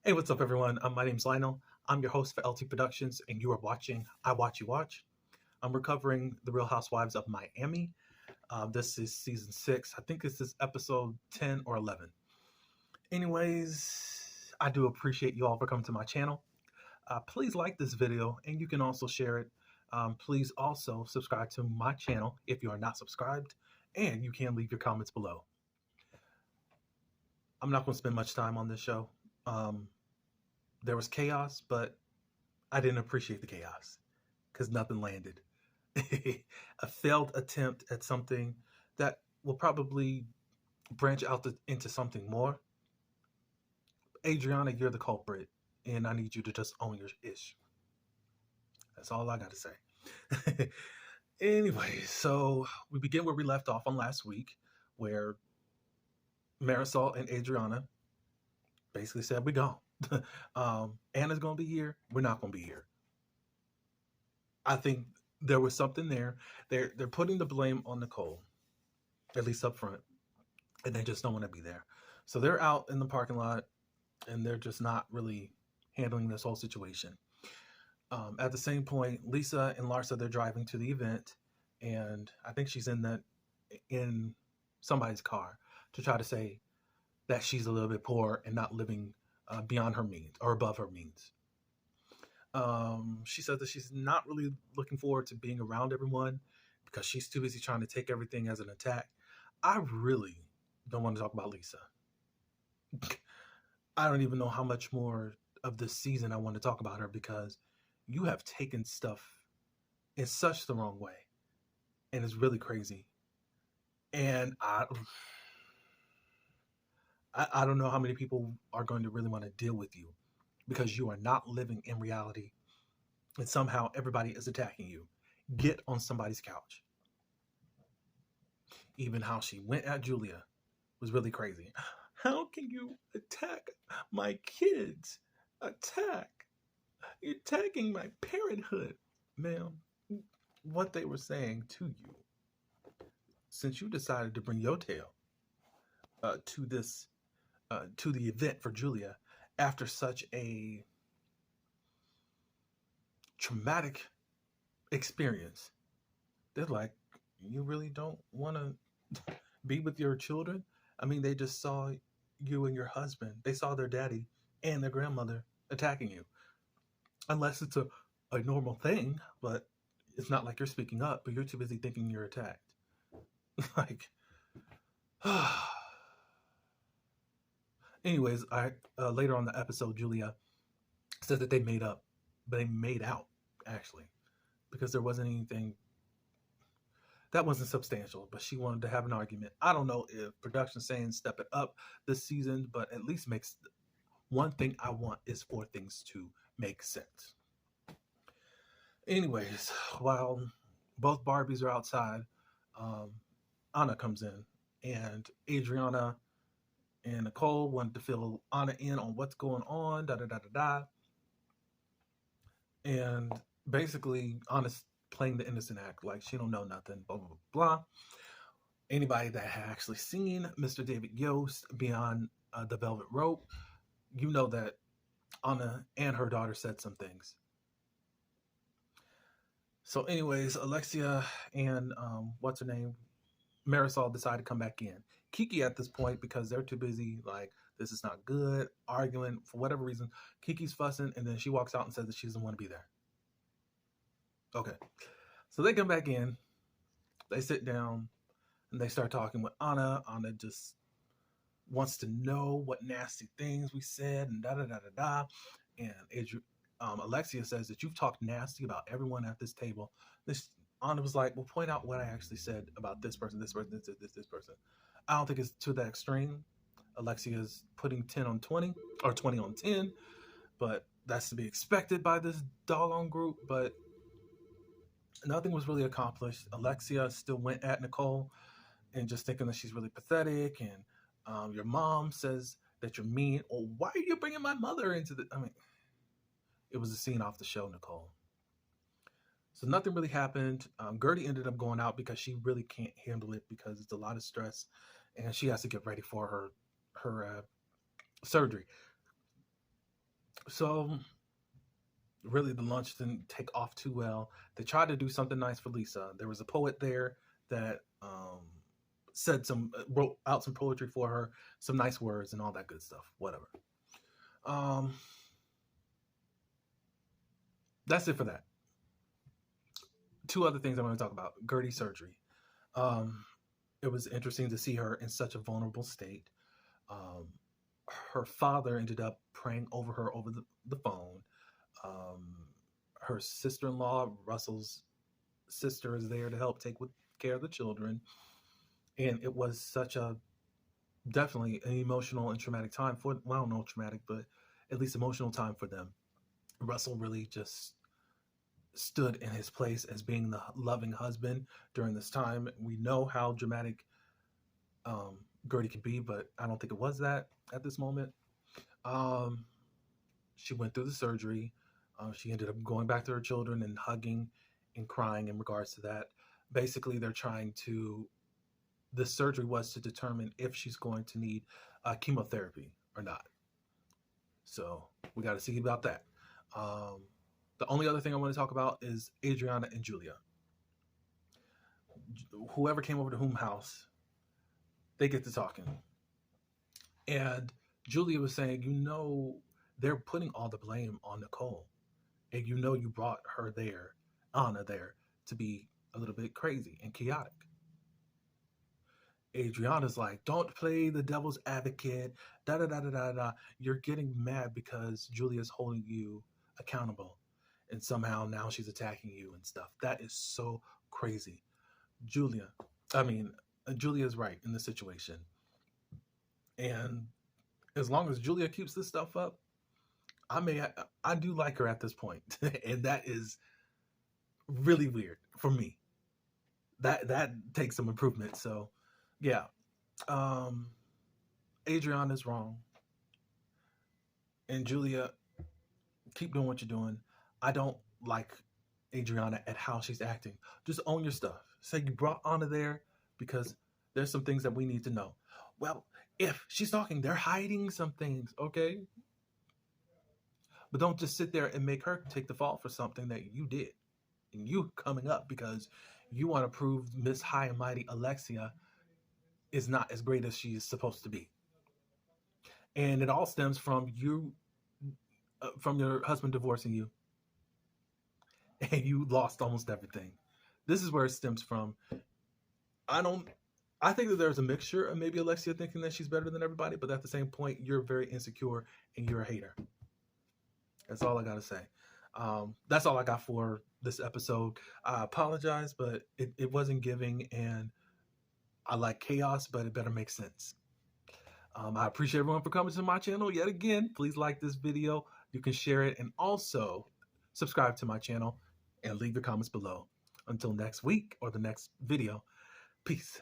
Hey, what's up, everyone? My name's Lionel. I'm your host for LT Productions, and you are watching I Watch You Watch. I'm recovering The Real Housewives of Miami. This is season 6. I think this is episode 10 or 11. Anyways, I do appreciate you all for coming to my channel. Please like this video, and you can also share it. Please also subscribe to my channel if you are not subscribed, and you can leave your comments below. I'm not going to spend much time on this show. There was chaos, but I didn't appreciate the chaos because nothing landed. A failed attempt at something that will probably branch out into something more. Adriana, you're the culprit, and I need you to just own your ish. That's all I got to say. Anyway, so we begin where we left off on last week, where Marisol and Adriana basically said, "We're gone. Anna's going to be here. We're not going to be here." I think there was something there. They're putting the blame on Nicole, at least up front, and they just don't want to be there. So they're out in the parking lot, and they're just not really handling this whole situation. At the same point, Lisa and Larsa, they're driving to the event, and I think she's in somebody's car to try to say that she's a little bit poor and not living beyond her means or above her means. She says that she's not really looking forward to being around everyone because she's too busy trying to take everything as an attack. I really don't want to talk about Lisa. I don't even know how much more of this season I want to talk about her because you have taken stuff in such the wrong way, and it's really crazy. And I don't know how many people are going to really want to deal with you because you are not living in reality, and somehow everybody is attacking you. Get on somebody's couch. Even how she went at Julia was really crazy. How can you attack my kids? Attack. You're attacking my parenthood. Ma'am, what they were saying to you, since you decided to bring your tail to the event for Julia after such a traumatic experience, they're like, you really don't want to be with your children? I mean, they just saw you and your husband. They saw their daddy and their grandmother attacking you. Unless it's a normal thing, but it's not like you're speaking up, but you're too busy thinking you're attacked. Like, anyways, later on the episode, Julia said that they made up, but they made out, actually, because there wasn't anything that wasn't substantial, but she wanted to have an argument. I don't know if production's saying step it up this season, but at least makes one thing I want is for things to make sense. Anyways, while both Barbies are outside, Anna comes in, and Adriana and Nicole wanted to fill Anna in on what's going on, da-da-da-da-da. And basically, Anna's playing the innocent act, like she don't know nothing, blah, blah, blah. Anybody that had actually seen Mr. David Yost beyond the Velvet Rope, you know that Anna and her daughter said some things. So anyways, Alexia and what's her name, Marisol, decide to come back in. Kiki at this point, because they're too busy, like, this is not good, arguing for whatever reason. Kiki's fussing, and then she walks out and says that she doesn't want to be there. Okay, so they come back in, they sit down, and they start talking with Anna. Anna just wants to know what nasty things we said, and da-da-da-da-da. And Alexia says that you've talked nasty about everyone at this table. Anna was like, well, point out what I actually said about this person, this person, this person. I don't think it's to that extreme. Alexia is putting 10 on 20 or 20 on 10, but that's to be expected by this doggone group. But nothing was really accomplished. Alexia still went at Nicole and just thinking that she's really pathetic. And your mom says that you're mean. Or why are you bringing my mother into the... I mean, it was a scene off the show, Nicole. So nothing really happened. Gertie ended up going out because she really can't handle it because it's a lot of stress, and she has to get ready for her surgery. So really, the lunch didn't take off too well. They tried to do something nice for Lisa. There was a poet there that wrote out some poetry for her, some nice words and all that good stuff. Whatever. Um, that's it for that. Two other things I want to talk about: Gertie's surgery. Um, it was interesting to see her in such a vulnerable state. Um, Her father ended up praying over her over the phone. Um, Her sister-in-law, Russell's sister, is there to help take care of the children, and it was such a definitely an emotional and traumatic time for, well, I don't know, traumatic, but at least emotional time for them. Russell really just stood in his place as being the loving husband during this time. We know how dramatic um, Gertie can be, but I don't think it was that at this moment. Um, she went through the surgery. She ended up going back to her children and hugging and crying in regards to that. Basically, the surgery was to determine if she's going to need chemotherapy or not. So we got to see about that. The only other thing I want to talk about is Adriana and Julia. Whoever came over to whom house, they get to talking. And Julia was saying, they're putting all the blame on Nicole. And you brought her there, Anna there, to be a little bit crazy and chaotic. Adriana's like, don't play the devil's advocate, da da da da da da. You're getting mad because Julia's holding you accountable. And somehow now she's attacking you and stuff. That is so crazy. Julia's right in the situation. And as long as Julia keeps this stuff up, I do like her at this point. And that is really weird for me. That takes some improvement. So yeah. Adriana's wrong. And Julia, keep doing what you're doing. I don't like Adriana at how she's acting. Just own your stuff. Say you brought Anna there because there's some things that we need to know. Well, if she's talking, they're hiding some things, okay? But don't just sit there and make her take the fall for something that you did. And you coming up because you want to prove Miss High and Mighty Alexia is not as great as she is supposed to be. And it all stems from from your husband divorcing you. And you lost almost everything. This is where it stems from. I think that there's a mixture of maybe Alexia thinking that she's better than everybody, but at the same point, you're very insecure and you're a hater. That's all I got to say. That's all I got for this episode. I apologize, but it wasn't giving, and I like chaos, but it better make sense. I appreciate everyone for coming to my channel yet again. Please like this video. You can share it and also subscribe to my channel and leave your comments below. Until next week or the next video, peace.